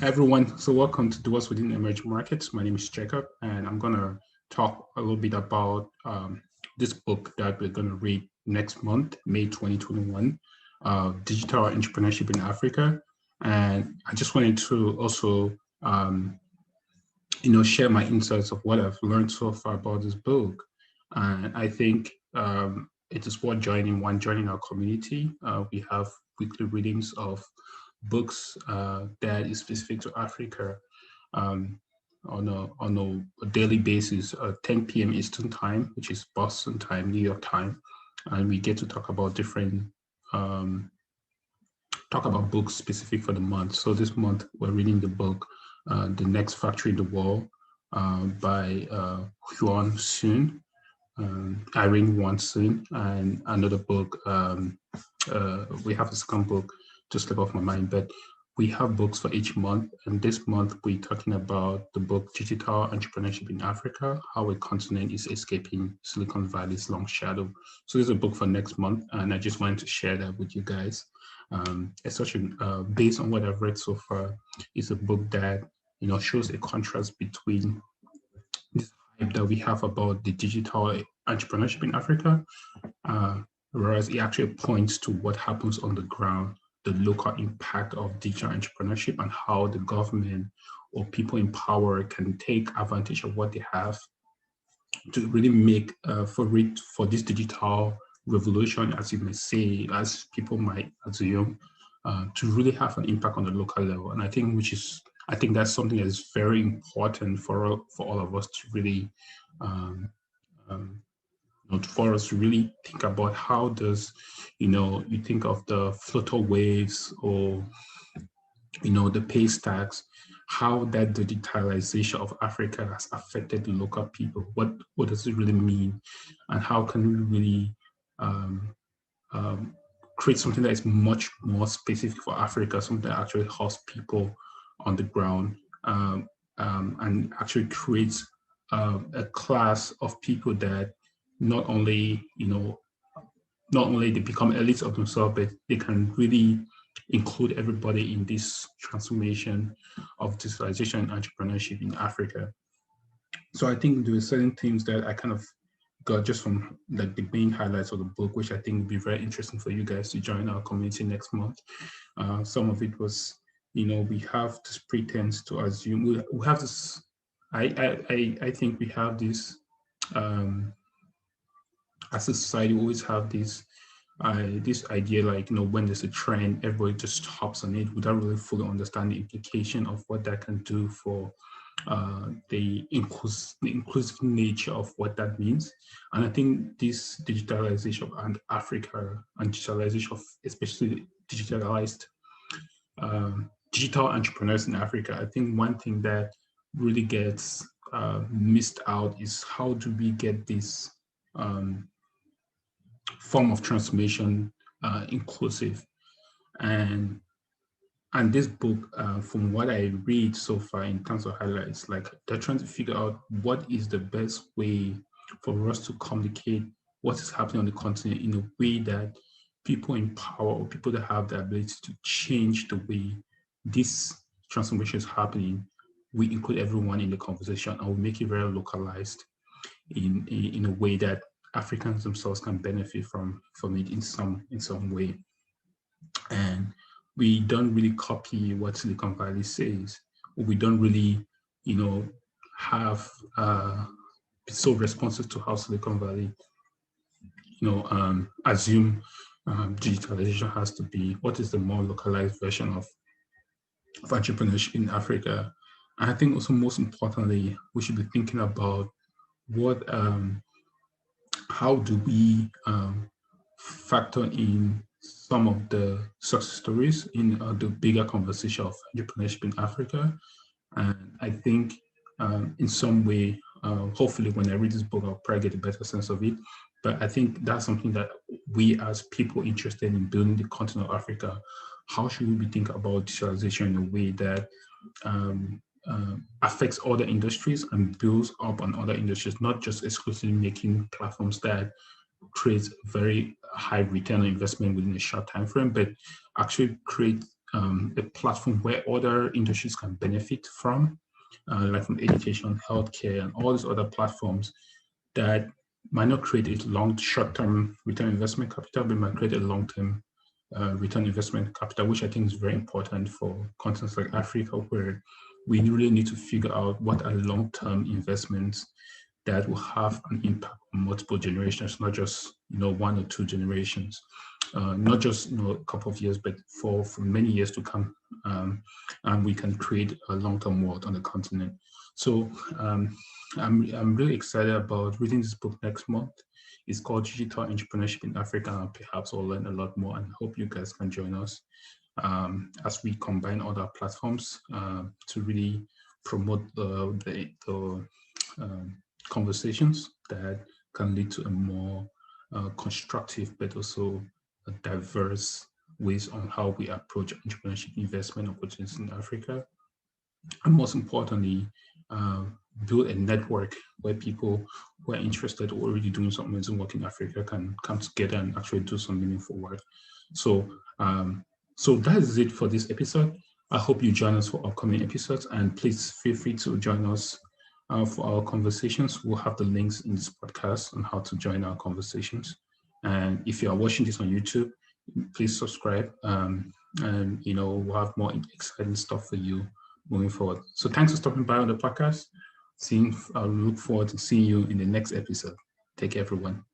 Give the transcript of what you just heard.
Everyone, so welcome to Do Us Within Emerging Markets. My name is Jacob, and I'm going to talk a little bit about this book that we're going to read next month, May 2021, Digital Entrepreneurship in Africa. And I just wanted to also, share my insights of what I've learned so far about this book. And I think it is worth joining our community. We have weekly readings of books that is specific to Africa on a daily basis, 10 p.m. Eastern time, which is Boston time, New York time, and we get to talk about different books specific for the month. So this month we're reading the book "The Next Factory in the World" by Huan Sun, Irene Wanson, and another book. We have the second book to slip off my mind, but we have books for each month. And this month we're talking about the book Digital Entrepreneurship in Africa, How a Continent is Escaping Silicon Valley's Long Shadow. So this is a book for next month, and I just wanted to share that with you guys. Based on what I've read so far, it's a book that shows a contrast between this hype that we have about the digital entrepreneurship in Africa, whereas it actually points to what happens on the ground, the local impact of digital entrepreneurship, and how the government or people in power can take advantage of what they have to really make for this digital revolution, as you may say, as people might assume, to really have an impact on the local level. And I think that's something that is very important for all of us to really for us to really think about how does, you think of the flutter waves or, the pay stacks, how that digitalization of Africa has affected the local people. What does it really mean? And how can we really create something that is much more specific for Africa, something that actually helps people on the ground, and actually creates a class of people that not only they become elites of themselves, but they can really include everybody in this transformation of digitalization and entrepreneurship in Africa. So I think there are certain themes that I kind of got just from like the main highlights of the book, which I think would be very interesting for you guys to join our community next month. Some of it was, we have this pretense to assume we have this. I think we have this. As a society, we always have this idea, like, when there's a trend, everybody just hops on it without really fully understanding the implication of what that can do for the inclusive nature of what that means. And I think this digitalization of Africa and digitalization of especially digitalized digital entrepreneurs in Africa, I think one thing that really gets missed out is how do we get this form of transformation inclusive. And this book, from what I read so far in terms of highlights, like they're trying to figure out what is the best way for us to communicate what is happening on the continent in a way that people in power or people that have the ability to change the way this transformation is happening, we include everyone in the conversation and we make it very localized in a way that Africans themselves can benefit from it in some way. And we don't really copy what Silicon Valley says. We don't really, have so responsive to how Silicon Valley, assume digitalization has to be. What is the more localized version of entrepreneurship in Africa? And I think also most importantly, we should be thinking about what how do we factor in some of the success stories in the bigger conversation of entrepreneurship in Africa. And I think in some way, hopefully when I read this book, I'll probably get a better sense of it. But I think that's something that we as people interested in building the continent of Africa, how should we be thinking about digitalization in a way that affects other industries and builds up on other industries, not just exclusively making platforms that create very high return on investment within a short time frame, but actually create a platform where other industries can benefit from, like from education, healthcare, and all these other platforms that might not create a short-term return investment capital, but might create a long-term return investment capital, which I think is very important for continents like Africa, where we really need to figure out what are long-term investments that will have an impact on multiple generations, not just 1 or 2 generations, not just a couple of years, but for many years to come, and we can create a long-term world on the continent. So I'm really excited about reading this book next month. It's called Digital Entrepreneurship in Africa, and perhaps I'll learn a lot more, and I hope you guys can join us as we combine other platforms to really promote the conversations that can lead to a more constructive, but also diverse ways on how we approach entrepreneurship investment opportunities in Africa. And most importantly, build a network where people who are interested or already doing some amazing work in Africa can come together and actually do some meaningful work. So, so that is it for this episode. I hope you join us for upcoming episodes, and please feel free to join us for our conversations. We'll have the links in this podcast on how to join our conversations. And if you are watching this on YouTube, please subscribe, and we'll have more exciting stuff for you moving forward. So thanks for stopping by on the podcast. I look forward to seeing you in the next episode. Take care, everyone.